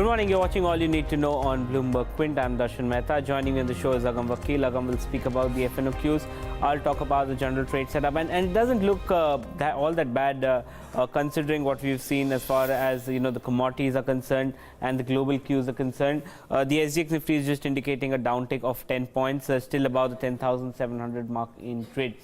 morning, you're watching All You Need to Know on Bloomberg Quint. I'm Darshan Mehta. Joining me on the show is Agam Vakil. Agam will speak about the FNOQs. I'll talk about the general trade setup. And it doesn't look all that bad considering what we've seen as far as the commodities are concerned and the global cues are concerned. The SGX Nifty is just indicating a downtick of 10 points, still above the 10,700 mark in trade.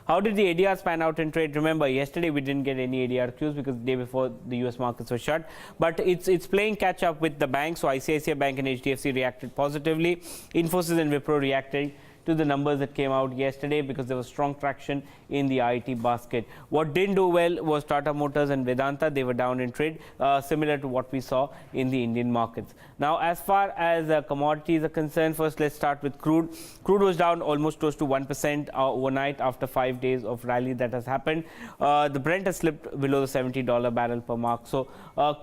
How did the ADRs pan out in trade? Remember, yesterday we didn't get any ADR cues because the day before the US markets were shut. But it's playing catch up with the banks. So ICICI Bank and HDFC reacted positively. Infosys and Wipro reacted to the numbers that came out yesterday because there was strong traction in the IT basket. What didn't do well was Tata Motors and Vedanta. They were down in trade, similar to what we saw in the Indian markets. Now, as far as commodities are concerned, first let's start with crude. Crude was down almost close to 1% overnight after 5 days of rally that has happened. The Brent has slipped below the $70 barrel per mark. So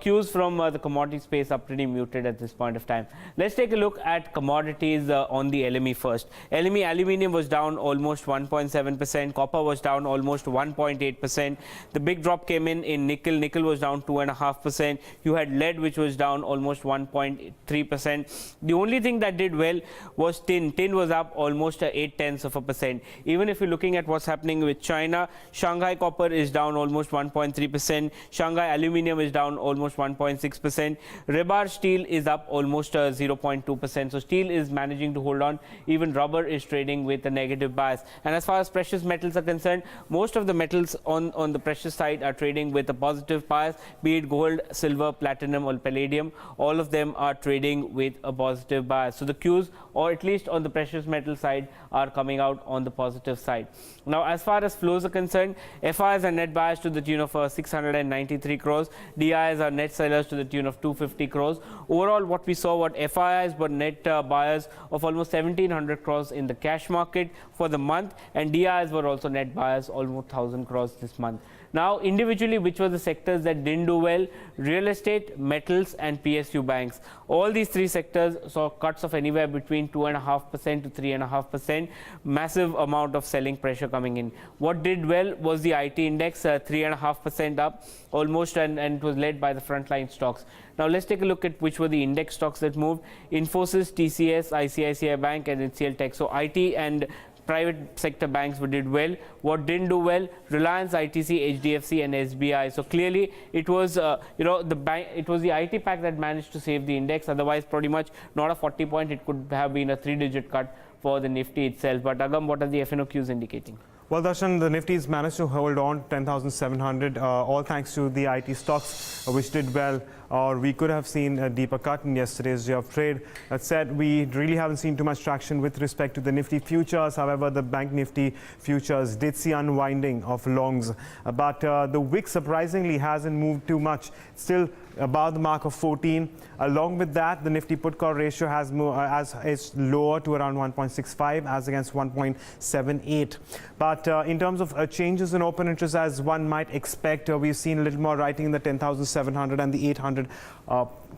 cues from the commodity space are pretty muted at this point of time. Let's take a look at commodities on the LME first. LME aluminium was down almost 1.7%. Copper was down almost 1.8%. The big drop came in nickel. Nickel was down 2.5%. You had lead, which was down almost 1.3%. The only thing that did well was tin. Tin was up almost 0.8%. Even if you're looking at what's happening with China, Shanghai copper is down almost 1.3%. Shanghai aluminium is down almost 1.6%. Rebar steel is up almost 0.2%. So steel is managing to hold on. Even rubber is trading with a negative bias. And as far as precious metals are concerned, most of the metals on the precious side are trading with a positive bias, be it gold, silver, platinum or palladium. All of them are trading with a positive bias. So the cues, or at least on the precious metal side, are coming out on the positive side. Now, as far as flows are concerned, FIs are net buyers to the tune of 693 crores. DIs are net sellers to the tune of 250 crores. Overall, what we saw, FIs were net buyers of almost 1,700 crores in the cash market for the month, and DIs were also net buyers almost 1,000 crores this month. Now, individually, which were the sectors that didn't do well? Real estate, metals and PSU banks. All these three sectors saw cuts of anywhere between 2.5% to 3.5%. Massive amount of selling pressure coming in. What did well was the IT index, 3.5% up almost, and it was led by the frontline stocks. Now, let's take a look at which were the index stocks that moved. Infosys, TCS, ICICI Bank and HCL Tech. So IT and private sector banks did well. What didn't do well? Reliance, ITC, HDFC and SBI. So clearly it was it was the IT pack that managed to save the index. Otherwise, pretty much not a 40 point. It could have been a 3-digit cut for the Nifty itself. But Agam, what are the FNOQs indicating? Well, Darshan, the Nifty's managed to hold on 10,700, all thanks to the IT stocks, which did well, or we could have seen a deeper cut in yesterday's day of trade. That said, we really haven't seen too much traction with respect to the Nifty futures. However, the Bank Nifty futures did see unwinding of longs, but the WIX surprisingly hasn't moved too much. It's still above the mark of 14. Along with that, the Nifty put call ratio has is lower to around 1.65 as against 1.78. But in terms of changes in open interest, as one might expect, we've seen a little more writing in the 10,700 and the 800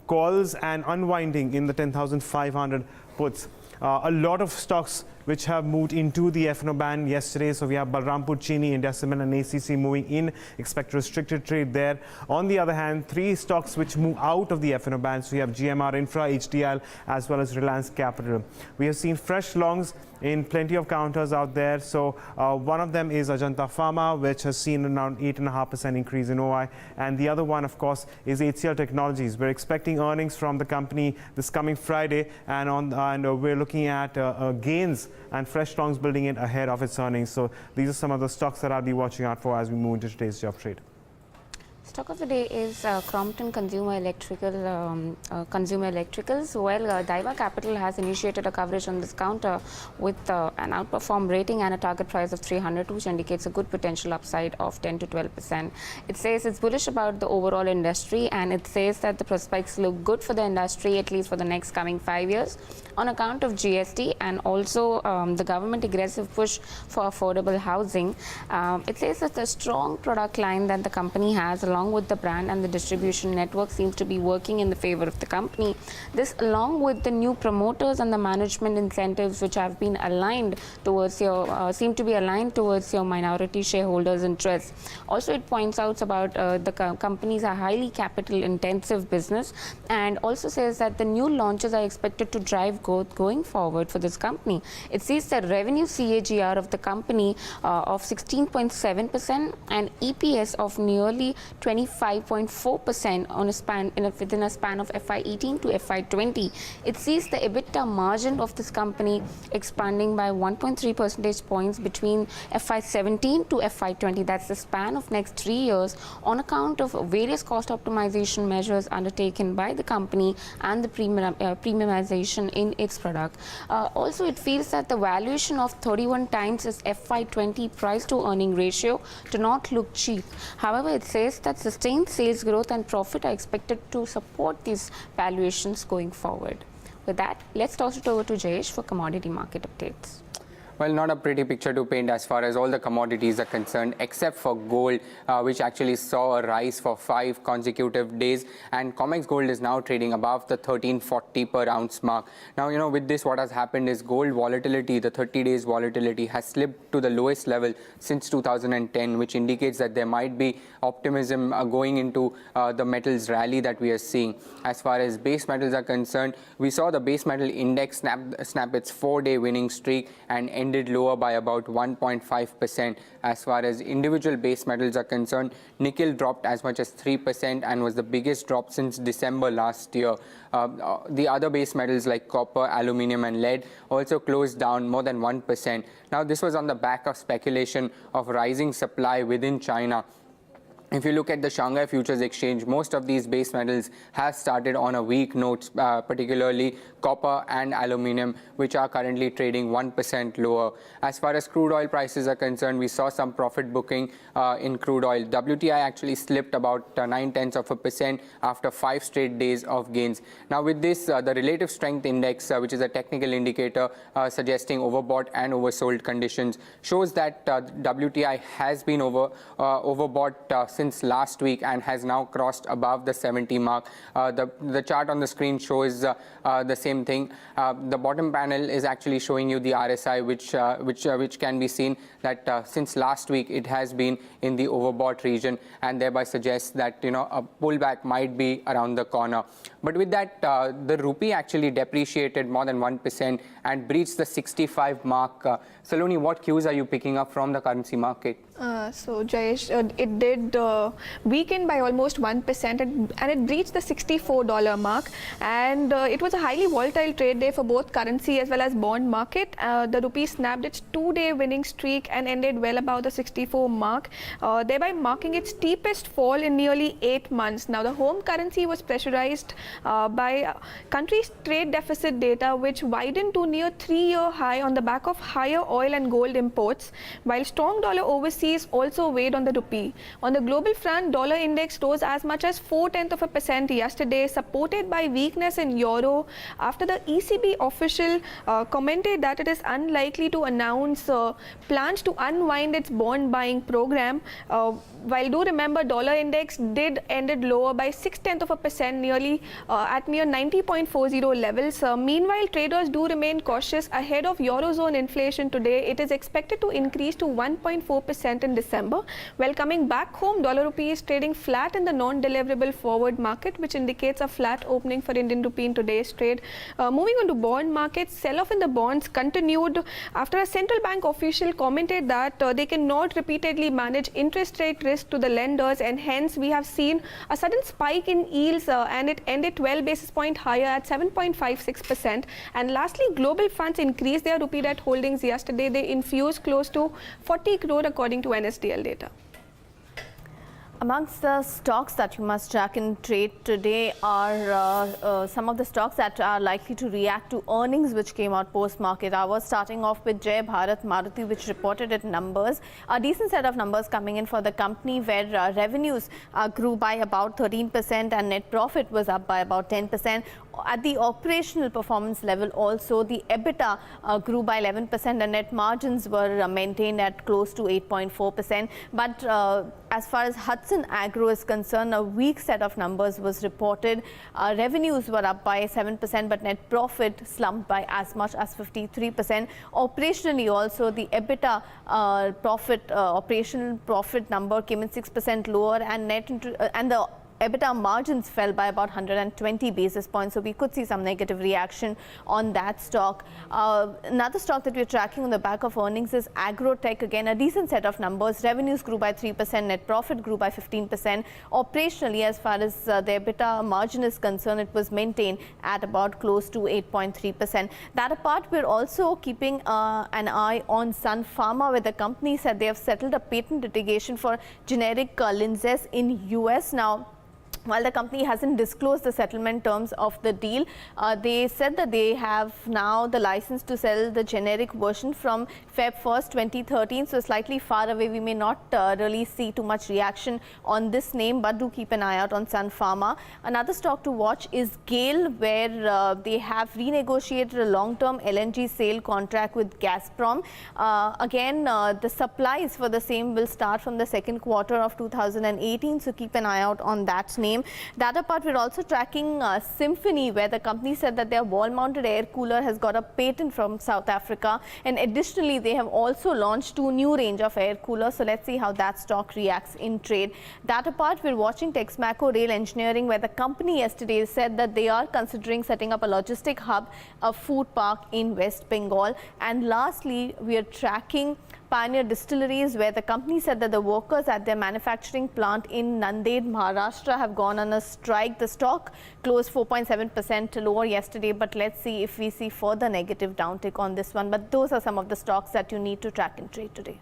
calls, and unwinding in the 10,500 puts. A lot of stocks which have moved into the FNO band yesterday. So we have Balrampur Chini, India Cement and ACC moving in, expect restricted trade there. On the other hand, 3 stocks which move out of the FNO band. So we have GMR Infra, HDL as well as Reliance Capital. We have seen fresh longs in plenty of counters out there. So one of them is Ajanta Pharma, which has seen around 8.5% increase in OI. And the other one, of course, is HCL Technologies. We're expecting earnings from the company this coming Friday, and we're looking at gains and fresh longs building it ahead of its earnings. So these are some of the stocks that I'll be watching out for as we move into today's day of trade. Stock of the day is Crompton Consumer Electricals. Well, Daiwa Capital has initiated a coverage on this counter with an outperform rating and a target price of 300, which indicates a good potential upside of 10 to 12%. It says it's bullish about the overall industry, and it says that the prospects look good for the industry, at least for the next coming 5 years, on account of GST and also the government aggressive push for affordable housing. It says that the strong product line that the company has, along along with the brand and the distribution network, seems to be working in the favor of the company. This, along with the new promoters and the management incentives, which have been aligned towards your, seem to be aligned towards your minority shareholders' interests. Also, it points out about the companies are highly capital-intensive business, and also says that the new launches are expected to drive growth going forward for this company. It sees the revenue CAGR of the company of 16.7% and EPS of nearly 25.4% on a span within a span of FY18 to FY20. It sees the EBITDA margin of this company expanding by 1.3 percentage points between FY17 to FY20. That's the span of next 3 years on account of various cost optimization measures undertaken by the company and the premiumization in its product. Also, it feels that the valuation of 31 times its FY20 price to earning ratio do not look cheap. However, it says that sustained sales growth and profit are expected to support these valuations going forward. With that, let's toss it over to Jayesh for commodity market updates. Well, not a pretty picture to paint as far as all the commodities are concerned, except for gold, which actually saw a rise for 5 consecutive days. And COMEX gold is now trading above the 1340 per ounce mark. Now, with this, what has happened is gold volatility, the 30 days volatility, has slipped to the lowest level since 2010, which indicates that there might be optimism going into the metals rally that we are seeing. As far as base metals are concerned, we saw the base metal index snap its 4-day winning streak and ended lower by about 1.5%. As far as individual base metals are concerned, nickel dropped as much as 3% and was the biggest drop since December last year. The other base metals like copper, aluminium and lead also closed down more than 1%. Now, this was on the back of speculation of rising supply within China. If you look at the Shanghai Futures Exchange, most of these base metals have started on a weak note, particularly copper and aluminium, which are currently trading 1% lower. As far as crude oil prices are concerned, we saw some profit booking in crude oil. WTI actually slipped about 0.9% after 5 straight days of gains. Now, with this, the relative strength index, which is a technical indicator suggesting overbought and oversold conditions, shows that WTI has been overbought since last week and has now crossed above the 70 mark. The chart on the screen shows the same thing. The bottom panel is actually showing you the RSI, which can be seen that since last week it has been in the overbought region, and thereby suggests that a pullback might be around the corner. But with that, the rupee actually depreciated more than 1% and breached the 65 mark. Saloni, what cues are you picking up from the currency market? So Jayesh, it did weaken by almost 1% and it breached the $64 mark, and it was a highly volatile trade day for both currency as well as bond market. The rupee snapped its 2-day winning streak and ended well above the 64 mark, thereby marking its steepest fall in nearly 8 months. Now, the home currency was pressurized by country's trade deficit data, which widened to near 3-year high on the back of higher oil and gold imports, while strong dollar overseas also weighed on the rupee. On the global front, dollar index rose as much as 0.4% yesterday, supported by weakness in euro after the ECB official commented that it is unlikely to announce plans to unwind its bond buying program. While do remember, dollar index did ended lower by 0.6% nearly at near 90.40 levels. Meanwhile, traders do remain cautious ahead of eurozone inflation today. It is expected to increase to 1.4% in December. While coming back home, dollar rupee is trading flat in the non-deliverable forward market, which indicates a flat opening for Indian rupee in today's trade. Moving on to bond markets, sell-off in the bonds continued after a central bank official commented that they cannot repeatedly manage interest rate risk to the lenders, and hence we have seen a sudden spike in yields and it ended 12 basis point higher at 7.56%. And lastly, global funds increased their rupee debt holdings yesterday. They infused close to 40 crore according to NSDL data. Amongst the stocks that you must track and trade today are some of the stocks that are likely to react to earnings which came out post-market hours, starting off with Jai Bharat Maruti, which reported its numbers. A decent set of numbers coming in for the company, where revenues grew by about 13% and net profit was up by about 10%. At the operational performance level also, the EBITDA grew by 11% and net margins were maintained at close to 8.4%. But as far as cuts in agro is concerned, a weak set of numbers was reported. Revenues were up by 7%, but net profit slumped by as much as 53%. Operationally also, the EBITDA operational profit number came in 6% lower, and the EBITDA margins fell by about 120 basis points. So we could see some negative reaction on that stock. Another stock that we're tracking on the back of earnings is Agrotech. Again, a decent set of numbers. Revenues grew by 3%, net profit grew by 15%. Operationally, as far as the EBITDA margin is concerned, it was maintained at about close to 8.3%. That apart, we're also keeping an eye on Sun Pharma, where the company said they have settled a patent litigation for generic Linzess in US. Now, while the company hasn't disclosed the settlement terms of the deal, they said that they have now the license to sell the generic version from Feb 1st, 2013. So slightly far away, we may not really see too much reaction on this name, but do keep an eye out on Sun Pharma. Another stock to watch is GAIL, where they have renegotiated a long-term LNG sale contract with Gazprom. Again, the supplies for the same will start from the second quarter of 2018. So keep an eye out on that name. That apart, we're also tracking Symphony, where the company said that their wall-mounted air cooler has got a patent from South Africa, and additionally they have also launched 2 new range of air coolers. So let's see how that stock reacts in trade. That apart, we're watching Texmaco Rail Engineering, where the company yesterday said that they are considering setting up a logistic hub, a food park in West Bengal. And lastly, we are tracking Pioneer Distilleries, where the company said that the workers at their manufacturing plant in Nanded, Maharashtra, have gone on a strike. The stock closed 4.7% lower yesterday, but let's see if we see further negative downtick on this one. But those are some of the stocks that you need to track and trade today.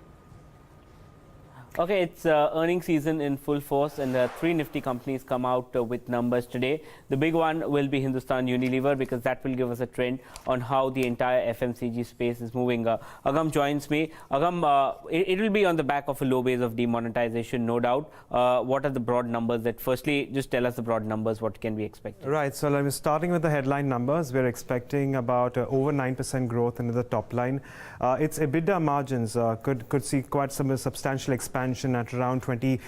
Okay, it's earnings season in full force, and 3 Nifty companies come out with numbers today. The big one will be Hindustan Unilever, because that will give us a trend on how the entire FMCG space is moving. Agam joins me. Agam, it will be on the back of a low base of demonetization, no doubt. What are the broad numbers that, firstly, just tell us the broad numbers, what can we expect? Right, so I'm starting with the headline numbers. We're expecting about over 9% growth in the top line. Its EBITDA margins could see quite some substantial expansion at around 20%,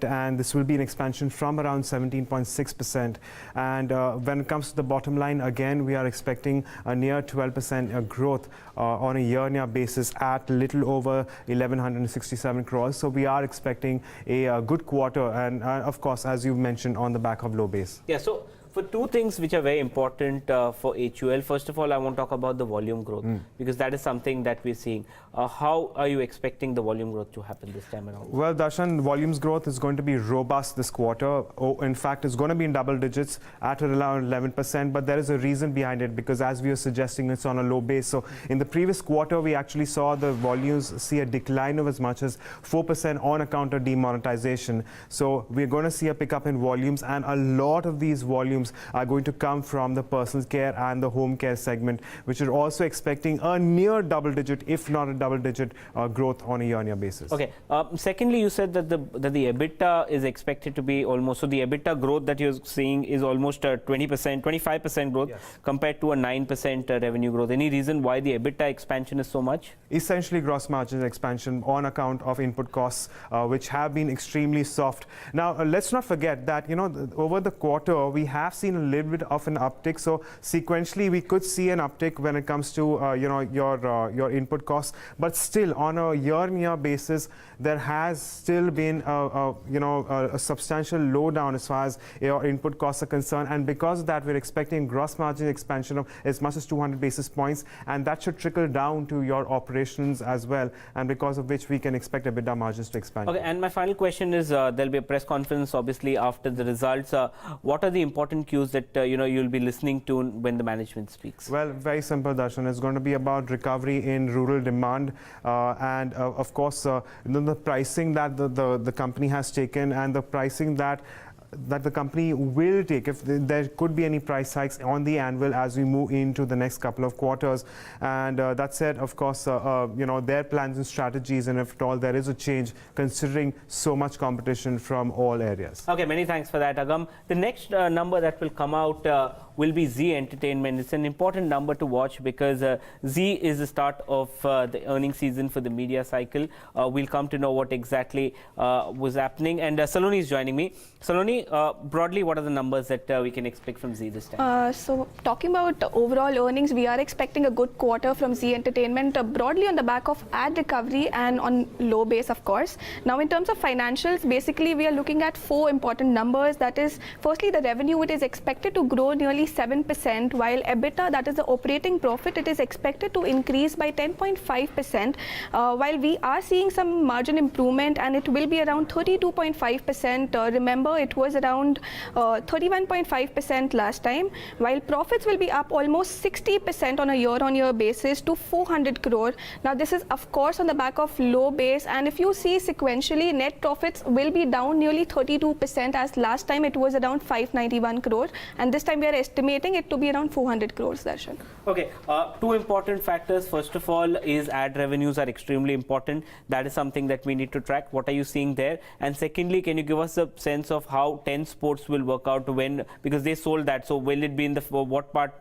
and this will be an expansion from around 17.6%. And when it comes to the bottom line, again, we are expecting a near 12% growth on a year-on-year basis at little over 1167 crores. So we are expecting a good quarter, and of course, as you mentioned, on the back of low base. Yeah, so for 2 things which are very important for HUL, first of all, I want to talk about the volume growth, because that is something that we're seeing. How are you expecting the volume growth to happen this time around? Well, Darshan, volumes growth is going to be robust this quarter. In fact, it's going to be in double digits at around 11%, but there is a reason behind it, because as we are suggesting, it's on a low base. So in the previous quarter, we actually saw the volumes see a decline of as much as 4% on account of demonetization. So we're going to see a pickup in volumes, and a lot of these volumes are going to come from the personal care and the home care segment, which are also expecting a near double-digit, if not a double-digit growth on a year-on-year basis. Okay. Secondly, you said that the EBITDA is expected to be almost, so the EBITDA growth that you're seeing is almost 20%, 25% growth, yes, compared to a 9% revenue growth. Any reason why the EBITDA expansion is so much? Essentially, gross margin expansion on account of input costs, which have been extremely soft. Now, let's not forget that, over the quarter, we have seen a little bit of an uptick. So sequentially, we could see an uptick when it comes to, your input costs. But still, on a year-on-year basis, there has still been a substantial lowdown as far as your input costs are concerned. And because of that, we're expecting gross margin expansion of as much as 200 basis points. And that should trickle down to your operations as well. And because of which we can expect EBITDA margins to expand. Okay, and my final question is, there'll be a press conference, obviously, after the results. What are the important cues that you'll be listening to when the management speaks? Well, very simple, Darshan. It's going to be about recovery in rural demand, and of course, the pricing that the company has taken, and the pricing that the company will take, if there could be any price hikes on the anvil as we move into the next couple of quarters. And that said, of course, their plans and strategies, and if at all there is a change, considering so much competition from all areas. Okay, many thanks for that, Agam. The next number that will come out will be Z Entertainment. It's an important number to watch because Z is the start of the earnings season for the media cycle. We'll come to know what exactly was happening. And Saloni is joining me. Saloni, broadly, what are the numbers that we can expect from Z this time? So talking about the overall earnings, we are expecting a good quarter from Z Entertainment, broadly on the back of ad recovery and on low base, of course. Now, in terms of financials, basically we are looking at 4 important numbers. That is, firstly, the revenue, it is expected to grow nearly 7%, while EBITDA, that is the operating profit, it is expected to increase by 10.5%, while we are seeing some margin improvement, and it will be around 32.5%. Remember, it was around 31.5% last time, while profits will be up almost 60% on a year-on-year basis to 400 crore. Now, this is of course on the back of low base, and if you see sequentially, net profits will be down nearly 32%, as last time it was around 591 crore, and this time we are estimating it to be around 400 crores, Darshan. Okay, 2 important factors. First of all is ad revenues are extremely important. That is something that we need to track. What are you seeing there? And secondly, can you give us a sense of how 10 Sports will work out when, because they sold that, so will it be in the what part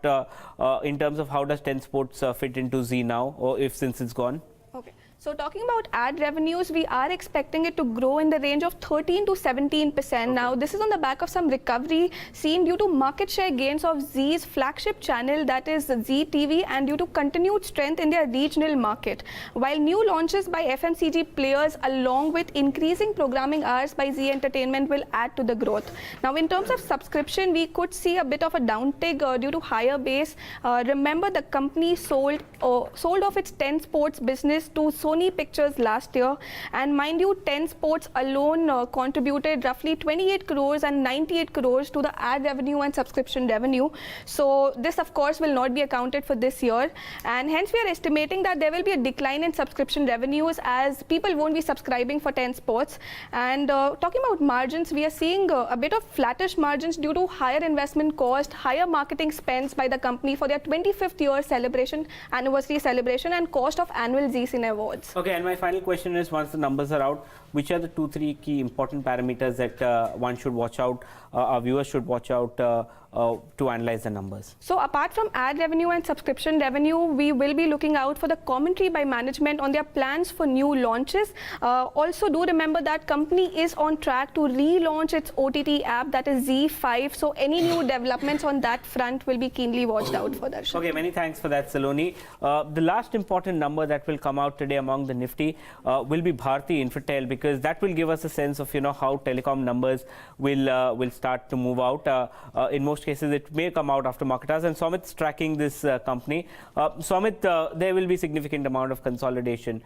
in terms of how does 10 Sports fit into Z now, or if since it's gone? Okay. So talking about ad revenues, we are expecting it to grow in the range of 13 to 17%. Now, this is on the back of some recovery seen due to market share gains of Z's flagship channel, that is Z TV, and due to continued strength in their regional market. While new launches by FMCG players along with increasing programming hours by Z Entertainment will add to the growth. Now, in terms of subscription, we could see a bit of a downtick due to higher base. Remember, the company sold off its 10 Sports business to Sony Pictures last year, and mind you, 10 Sports alone contributed roughly 28 crores and 98 crores to the ad revenue and subscription revenue. So this of course will not be accounted for this year, and hence we are estimating that there will be a decline in subscription revenues as people won't be subscribing for 10 Sports. And talking about margins, we are seeing a bit of flattish margins due to higher investment cost, higher marketing spends by the company for their 25th year celebration, anniversary celebration, and cost of annual Z-Cine Awards. Okay, and my final question is, once the numbers are out, which are the 2-3 key important parameters that one should watch out, our viewers should watch out to analyze the numbers? So apart from ad revenue and subscription revenue, we will be looking out for the commentary by management on their plans for new launches. Also, do remember that company is on track to relaunch its OTT app, that is Z5. So any new developments on that front will be keenly watched out for, Darshan. Okay, many thanks for that, Saloni. The last important number that will come out today among the Nifty will be Bharti Infratel, because that will give us a sense of how telecom numbers will start to move out. In most cases, it may come out after market hours, and Somit's tracking this company. Somit, there will be significant amount of consolidation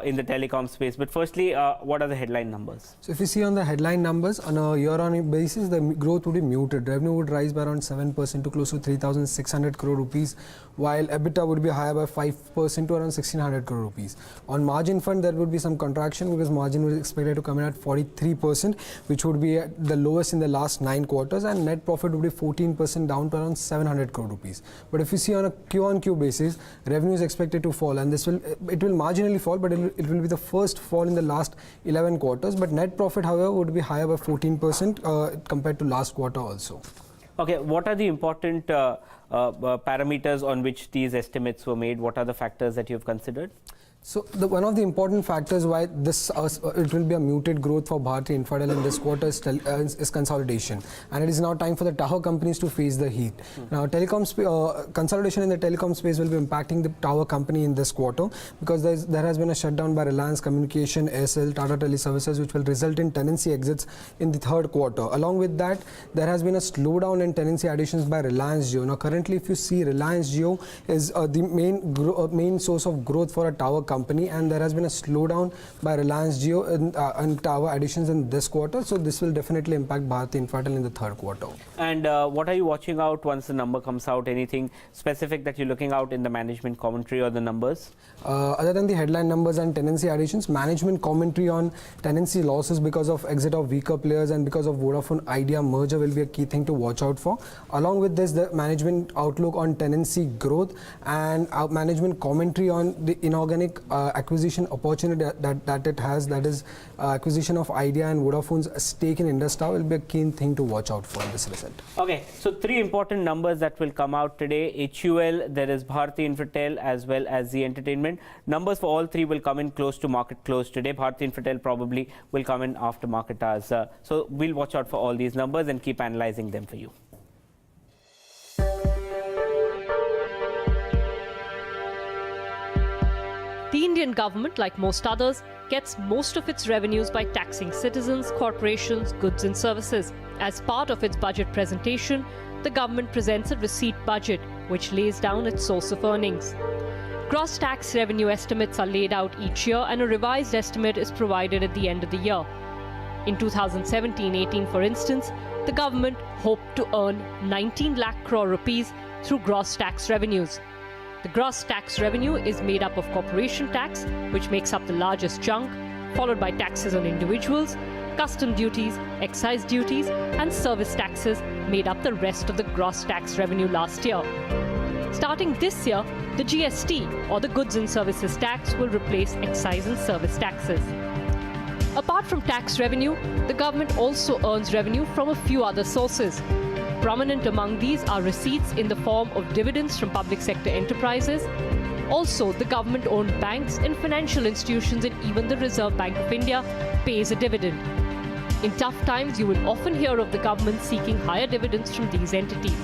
in the telecom space. But firstly, what are the headline numbers? So if you see on the headline numbers, on a year-on-year basis, the growth would be muted. Revenue would rise by around 7% to close to 3,600 crore rupees, while EBITDA would be higher by 5% to around 1,600 crore rupees. On margin front, there would be some contraction because margin was expected to come in at 43%, which would be at the lowest in the last 9 quarters, and net profit would be 14% down to around 700 crore rupees. But if you see on a Q-on-Q basis, revenue is expected to fall, and it will marginally fall, but it will be the first fall in the last 11 quarters. But net profit, however, would be higher by 14% compared to last quarter also. Okay, what are the important parameters on which these estimates were made? What are the factors that you have considered? So one of the important factors why this it will be a muted growth for Bharti Infratel in this quarter is consolidation, and it is now time for the tower companies to face the heat. Now, consolidation in the telecom space will be impacting the tower company in this quarter because there has been a shutdown by Reliance Communication, Aircel, Tata Teleservices, which will result in tenancy exits in the third quarter. Along with that, there has been a slowdown in tenancy additions by Reliance Jio. Now, currently, if you see, Reliance Jio is the main source of growth for a tower company, and there has been a slowdown by Reliance Jio in tower additions in this quarter. So this will definitely impact Bharti Infratel in the third quarter. And what are you watching out once the number comes out? Anything specific that you're looking out in the management commentary or the numbers? Other than the headline numbers and tenancy additions, management commentary on tenancy losses because of exit of weaker players and because of Vodafone Idea merger will be a key thing to watch out for. Along with this, the management outlook on tenancy growth and management commentary on the inorganic acquisition opportunity that it has, that is acquisition of Idea and Vodafone's stake in Industar, will be a keen thing to watch out for in this result. Okay, so 3 important numbers that will come out today: HUL, there is Bharti Infratel, as well as the entertainment. Numbers for all 3 will come in close to market close today. Bharti Infratel probably will come in after market hours. So we'll watch out for all these numbers and keep analyzing them for you. The Indian government, like most others, gets most of its revenues by taxing citizens, corporations, goods and services. As part of its budget presentation, the government presents a receipt budget, which lays down its source of earnings. Gross tax revenue estimates are laid out each year, and a revised estimate is provided at the end of the year. In 2017-18, for instance, the government hoped to earn 19 lakh crore rupees through gross tax revenues. The gross tax revenue is made up of corporation tax, which makes up the largest chunk, followed by taxes on individuals, custom duties, excise duties, and service taxes made up the rest of the gross tax revenue last year. Starting this year, the GST, or the Goods and Services Tax, will replace excise and service taxes. Apart from tax revenue, the government also earns revenue from a few other sources. Prominent among these are receipts in the form of dividends from public sector enterprises. Also, the government-owned banks and financial institutions, and even the Reserve Bank of India pays a dividend. In tough times, you will often hear of the government seeking higher dividends from these entities.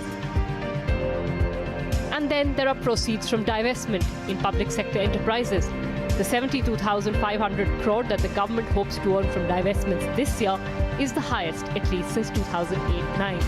And then there are proceeds from divestment in public sector enterprises. The 72,500 crore that the government hopes to earn from divestments this year is the highest, at least since 2008-9.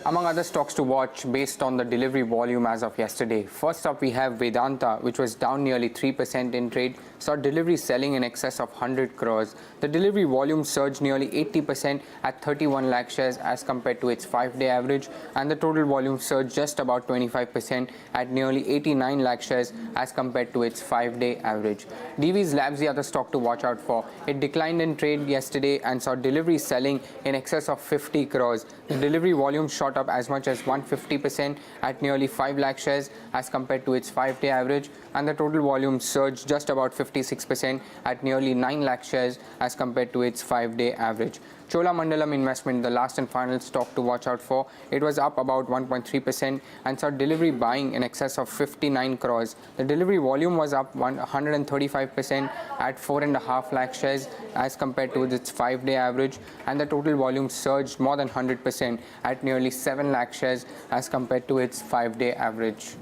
Among other stocks to watch based on the delivery volume as of yesterday. First up, we have Vedanta, which was down nearly 3% in trade, saw delivery selling in excess of 100 crores. The delivery volume surged nearly 80% at 31 lakh shares as compared to its 5-day average, and the total volume surged just about 25% at nearly 89 lakh shares as compared to its 5-day average. Divi's Labs, the other stock to watch out for. It declined in trade yesterday and saw delivery selling in excess of 50 crores. The delivery volume shot up as much as 150% at nearly 5 lakh shares as compared to its 5-day average, and the total volume surged just about 56% at nearly 9 lakh shares as compared to its 5-day average. Cholamandalam Investment, the last and final stock to watch out for. It was up about 1.3% and saw delivery buying in excess of 59 crores. The delivery volume was up 135% at 4.5 lakh shares as compared to its 5-day average, and the total volume surged more than 100% at nearly 7 lakh shares as compared to its 5-day average.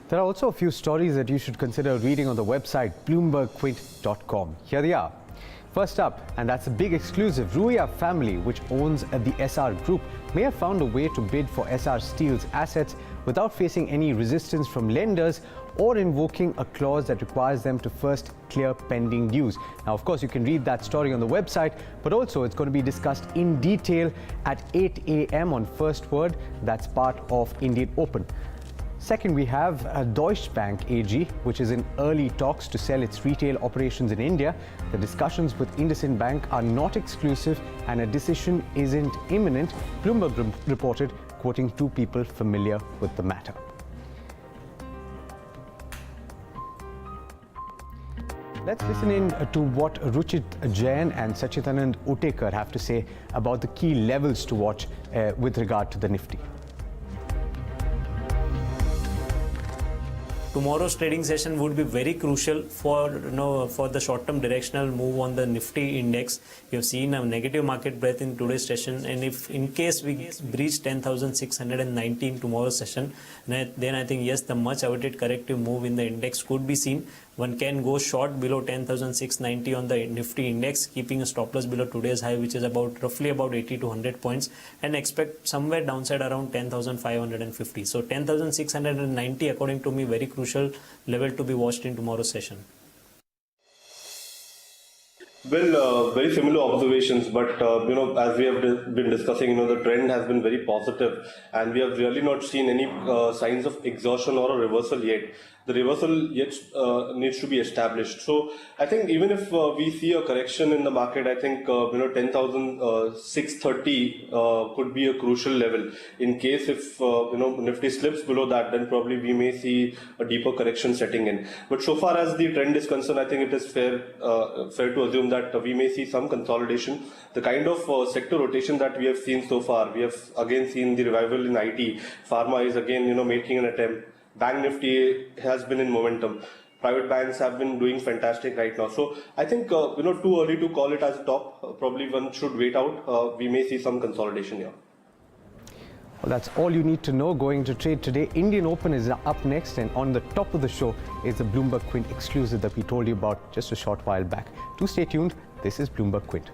There are also a few stories that you should consider reading on the website bloombergquint.com. Here they are. First up, and that's a big exclusive, Ruia family, which owns the SR Group, may have found a way to bid for SR Steel's assets without facing any resistance from lenders or invoking a clause that requires them to first clear pending dues. Now, of course, you can read that story on the website, but also it's going to be discussed in detail at 8 a.m. on First Word. That's part of Indian Open. Second, we have Deutsche Bank AG, which is in early talks to sell its retail operations in India. The discussions with IndusInd Bank are not exclusive and a decision isn't imminent, Bloomberg reported, quoting 2 people familiar with the matter. Let's listen in to what Ruchit Jain and Sachidanand Utekar have to say about the key levels to watch with regard to the Nifty. Tomorrow's trading session would be very crucial for for the short-term directional move on the Nifty index. We have seen a negative market breadth in today's session, and if in case we breach 10,690 in tomorrow's session, then I think yes, the much awaited corrective move in the index could be seen. One can go short below 10,690 on the Nifty index, keeping a stop loss below today's high, which is roughly about 80 to 100 points, and expect somewhere downside around 10,550. So 10,690, according to me, very crucial level to be watched in tomorrow's session. Well, very similar observations, but as we have been discussing, the trend has been very positive, and we have really not seen any signs of exhaustion or a reversal yet. The reversal yet needs to be established. So I think even if we see a correction in the market, I think 10,630 could be a crucial level. In case if Nifty slips below that, then probably we may see a deeper correction setting in. But so far as the trend is concerned, I think it is fair to assume that we may see some consolidation. The kind of sector rotation that we have seen so far, we have again seen the revival in IT. Pharma is again making an attempt. Bank Nifty has been in momentum. Private banks have been doing fantastic right now. So I think too early to call it as a top. Probably one should wait out. We may see some consolidation here. Well, that's all you need to know going to trade today. Indian Open is up next, and on the top of the show is the Bloomberg Quint exclusive that we told you about just a short while back. Do stay tuned. This is Bloomberg Quint.